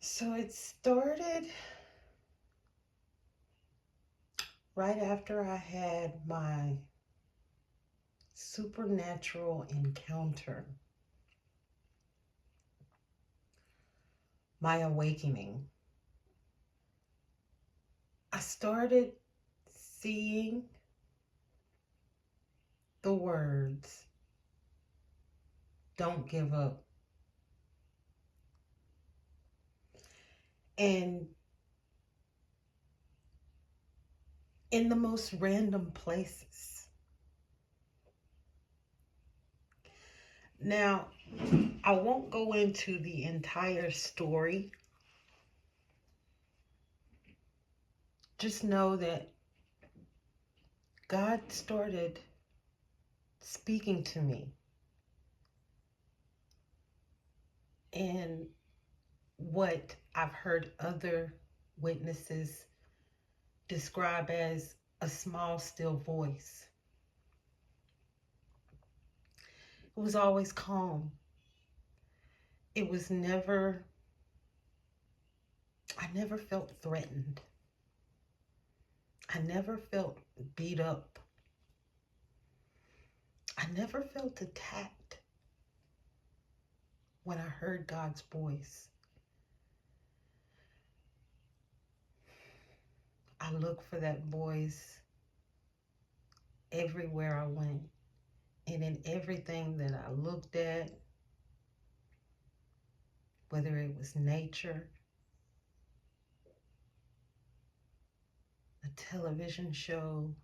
So it started right after I had my supernatural encounter, my awakening. I started seeing the words, "Don't give up." And in the most random places. Now, I won't go into the entire story. Just know that God started speaking to me. And what I've heard other witnesses describe as a small, still voice. It was always calm. It was never, I never felt threatened. I never felt beat up. I never felt attacked when I heard God's voice. I looked for that voice everywhere I went. And in everything that I looked at, whether it was nature, a television show,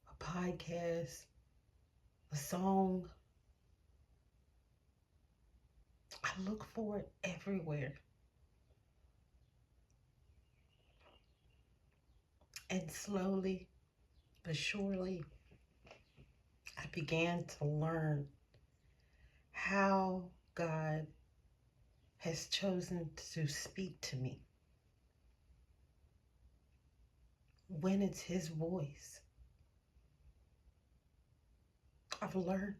a podcast, a song, I look for it everywhere. And slowly but surely, I began to learn how God has chosen to speak to me when it's His voice. I've learned.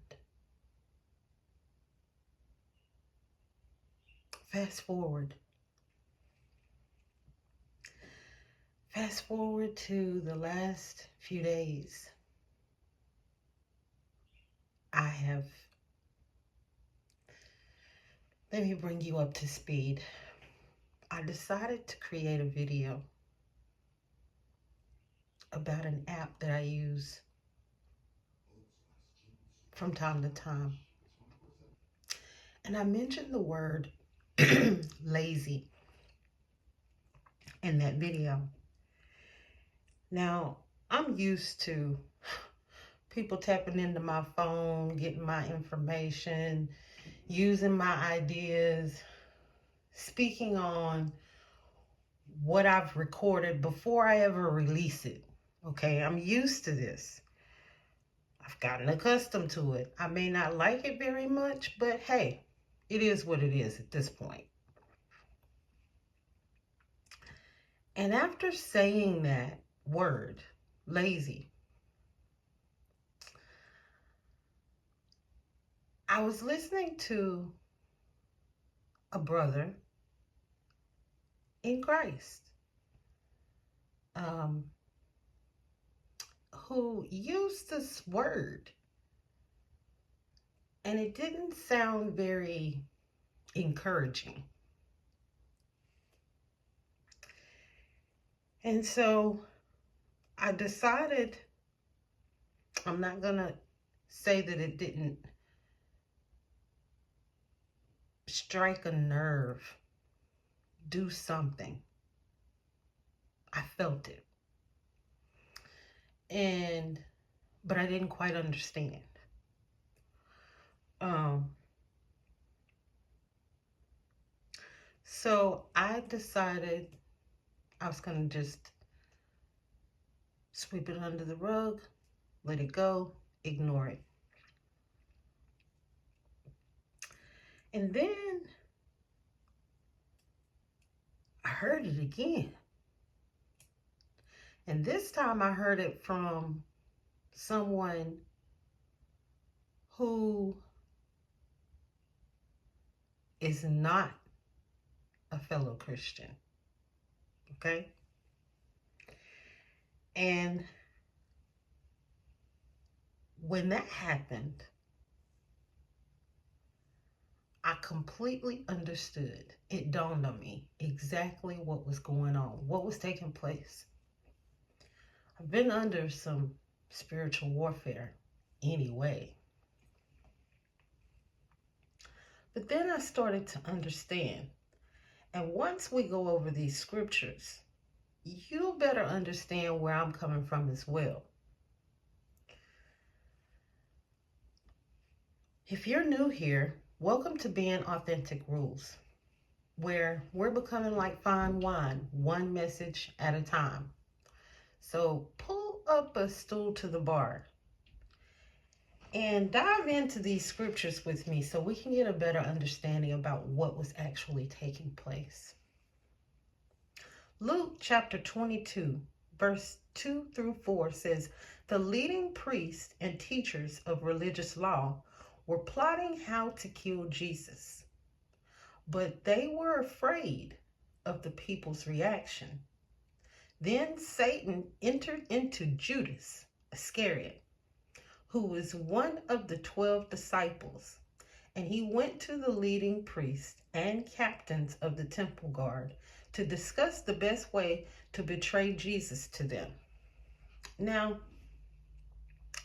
Fast forward. Fast forward to the last few days. Let me bring you up to speed. I decided to create a video about an app that I use from time to time. And I mentioned the word lazy in that video. Now, I'm used to people tapping into my phone, getting my information, using my ideas, speaking on what I've recorded before I ever release it. Okay, I'm used to this. I've gotten accustomed to it. I may not like it very much, but hey, it is what it is at this point. And after saying that word, lazy, I was listening to a brother in Christ um, who used this word, and it didn't sound very encouraging. And so I decided I'm not going to say that it didn't strike a nerve, do something. I felt it. But I didn't quite understand. Um, so I decided I was going to just sweep it under the rug, let it go, ignore it. And then I heard it again. And this time I heard it from someone who is not a fellow Christian. Okay? And when that happened, I completely understood. It dawned on me exactly what was going on, what was taking place. I've been under some spiritual warfare anyway. But then I started to understand. And once we go over these scriptures, you'll better understand where I'm coming from as well. If you're new here, welcome to Being Authentic Rules, where we're becoming like fine wine, one message at a time. So pull up a stool to the bar and dive into these scriptures with me so we can get a better understanding about what was actually taking place. Luke chapter 22, verse 2 through 4 says, the leading priests and teachers of religious law were plotting how to kill Jesus, but they were afraid of the people's reaction. Then Satan entered into Judas Iscariot, who was one of the 12 disciples, and he went to the leading priests and captains of the temple guard to discuss the best way to betray Jesus to them. Now,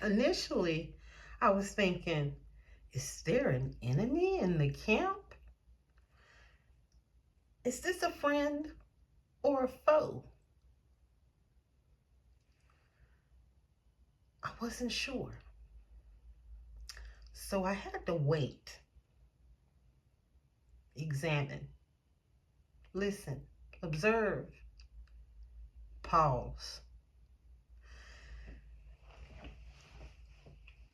initially, I was thinking, is there an enemy in the camp? Is this a friend or a foe? I wasn't sure. So I had to wait, examine, listen, observe, pause.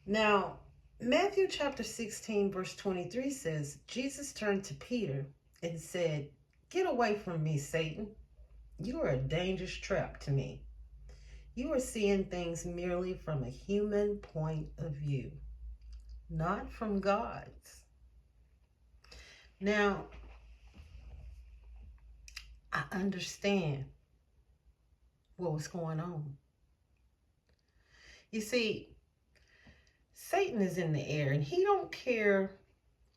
Now, Matthew chapter 16, verse 23 says, Jesus turned to Peter and said, get away from me, Satan. You are a dangerous trap to me. You are seeing things merely from a human point of view, not from God's. Now, I understand what was going on. You see, Satan is in the air and he don't care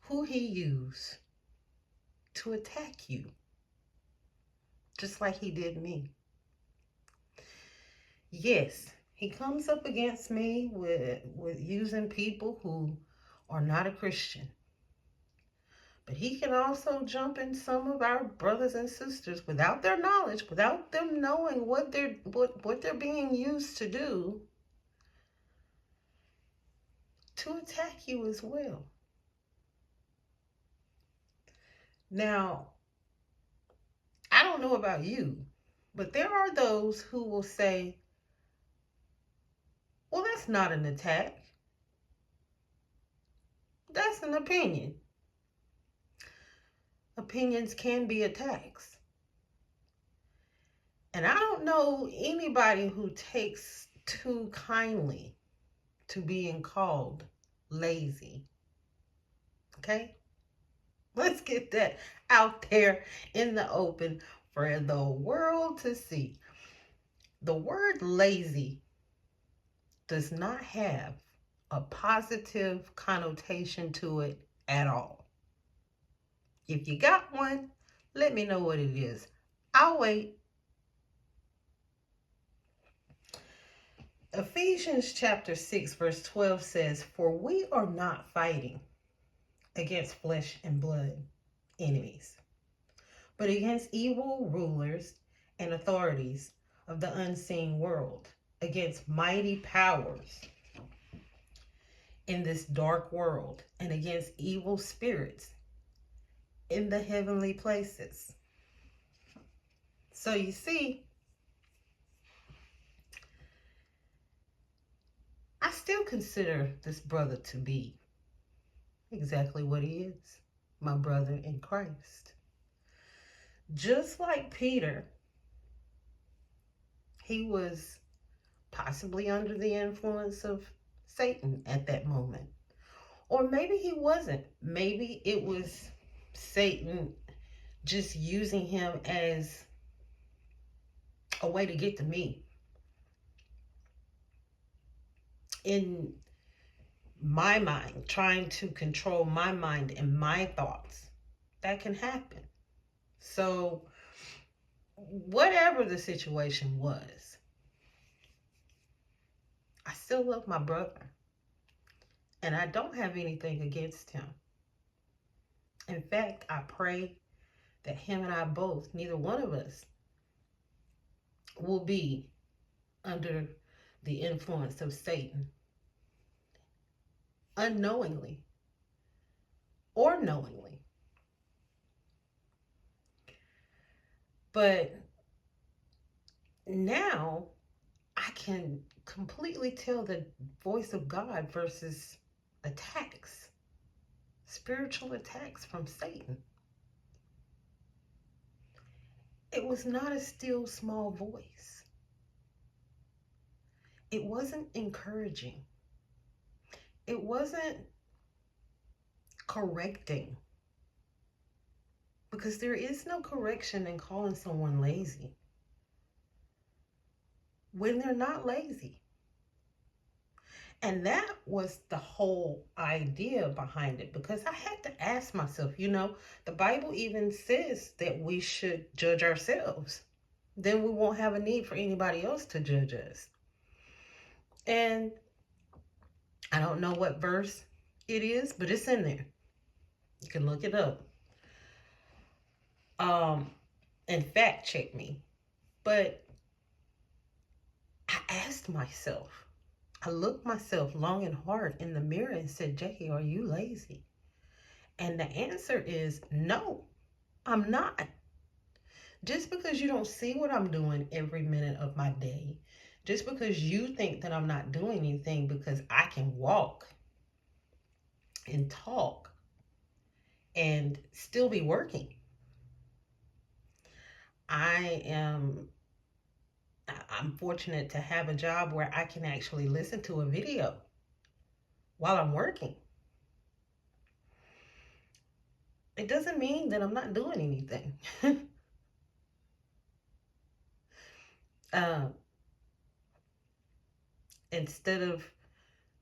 who he used to attack you, just like he did me. Yes, he comes up against me with using people who are not a Christian. But he can also jump in some of our brothers and sisters without their knowledge, without them knowing what they're being used to do, to attack you as well. Now, I don't know about you, but there are those who will say, well, that's not an attack. That's an opinion. Opinions can be attacks. And I don't know anybody who takes too kindly to being called lazy. Okay? Let's get that out there in the open for the world to see. The word lazy does not have a positive connotation to it at all. If you got one, let me know what it is. I'll wait. Ephesians chapter 6 verse 12 says, for we are not fighting against flesh and blood enemies, but against evil rulers and authorities of the unseen world, against mighty powers in this dark world, and against evil spirits in the heavenly places. So you see, I still consider this brother to be exactly what he is, my brother in Christ. Just like Peter, he was possibly under the influence of Satan at that moment. Or maybe he wasn't. Maybe it was Satan just using him as a way to get to me. In my mind, trying to control my mind and my thoughts. That can happen. So, whatever the situation was, I still love my brother. And I don't have anything against him. In fact, I pray that him and I both, neither one of us, will be under the influence of Satan, unknowingly or knowingly. But now I can completely tell the voice of God versus attacks, spiritual attacks from Satan. It was not a still small voice. It wasn't encouraging. It wasn't correcting. Because there is no correction in calling someone lazy when they're not lazy. And that was the whole idea behind it, because I had to ask myself, the Bible even says that we should judge ourselves. Then we won't have a need for anybody else to judge us. And I don't know what verse it is, but it's in there. You can look it up. And fact check me. But I asked myself, I looked myself long and hard in the mirror and said, Jackie, are you lazy? And the answer is no, I'm not. Just because you don't see what I'm doing every minute of my day, just because you think that I'm not doing anything because I can walk and talk and still be working. I'm fortunate to have a job where I can actually listen to a video while I'm working. It doesn't mean that I'm not doing anything. Instead of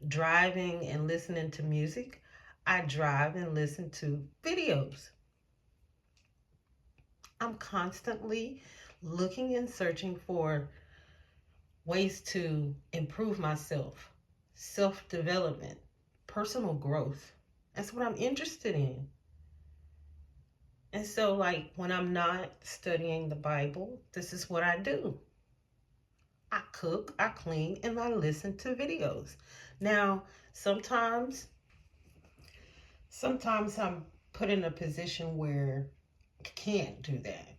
driving and listening to music, I drive and listen to videos. I'm constantly looking and searching for ways to improve myself, self-development, personal growth. That's what I'm interested in. And so, like, when I'm not studying the Bible, this is what I do. I cook, I clean, and I listen to videos. Now, sometimes I'm put in a position where I can't do that.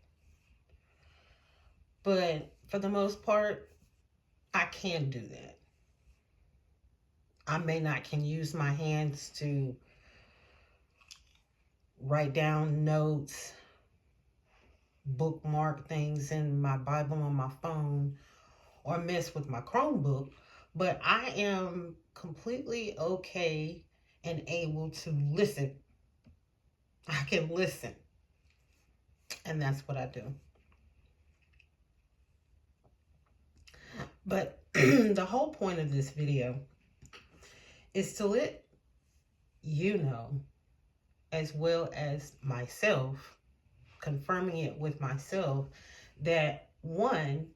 But for the most part, I can do that. I may not can use my hands to write down notes, bookmark things in my Bible on my phone, or mess with my Chromebook, but I am completely okay and able to listen. I can listen. And that's what I do. But the whole point of this video is to let you know, as well as myself, confirming it with myself, that one,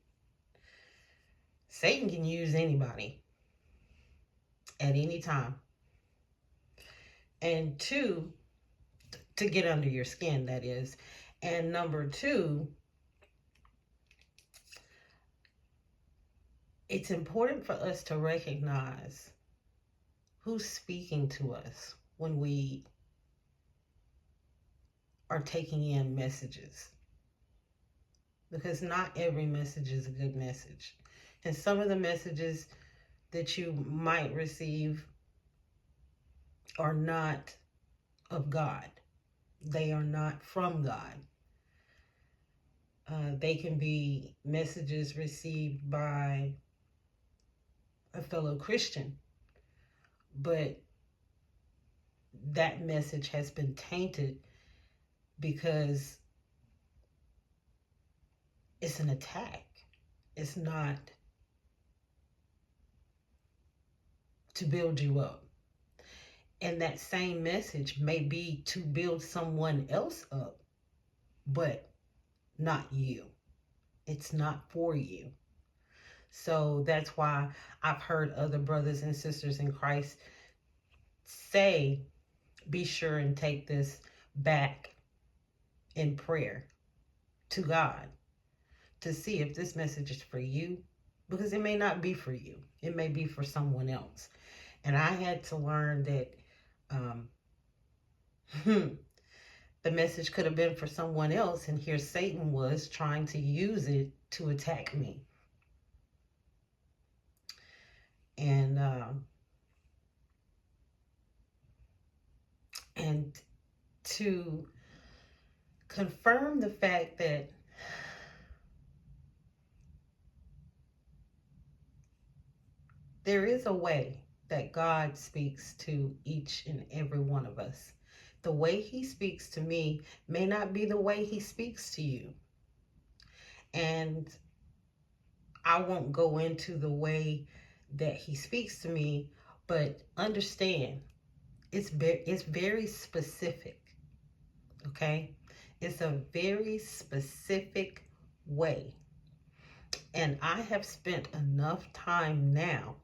Satan can use anybody at any time. And two, to get under your skin, that is. And number two, it's important for us to recognize who's speaking to us when we are taking in messages. Because not every message is a good message. And some of the messages that you might receive are not of God. They are not from God. They can be messages received by a fellow Christian, but that message has been tainted because it's an attack. It's not to build you up. And that same message may be to build someone else up, but not you. It's not for you. So that's why I've heard other brothers and sisters in Christ say, be sure and take this back in prayer to God to see if this message is for you, because it may not be for you. It may be for someone else. And I had to learn that the message could have been for someone else, and here Satan was trying to use it to attack me. And to confirm the fact that there is a way that God speaks to each and every one of us. The way he speaks to me may not be the way he speaks to you. And I won't go into the way that he speaks to me, but understand it's very specific, okay? It's a very specific way. And I have spent enough time now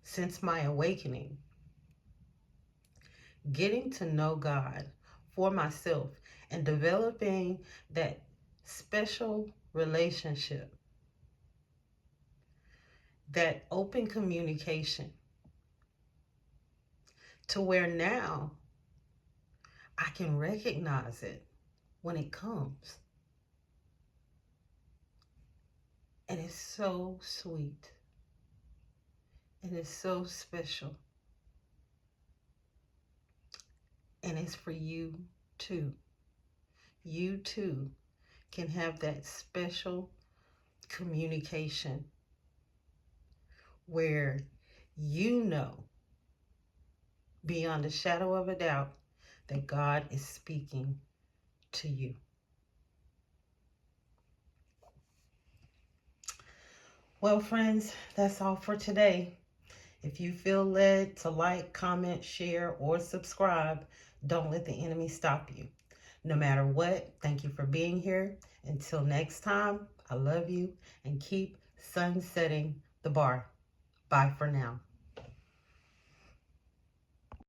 since my awakening getting to know God for myself and developing that special relationship, that open communication, to where now I can recognize it when it comes. And it's so sweet. And it's so special. And it's for you too. You too can have that special communication where you know beyond a shadow of a doubt that God is speaking to you. Well, friends, that's all for today. If you feel led to like, comment, share, or subscribe, don't let the enemy stop you. No matter what, thank you for being here. Until next time, I love you, and keep sunsetting the bar. Bye for now.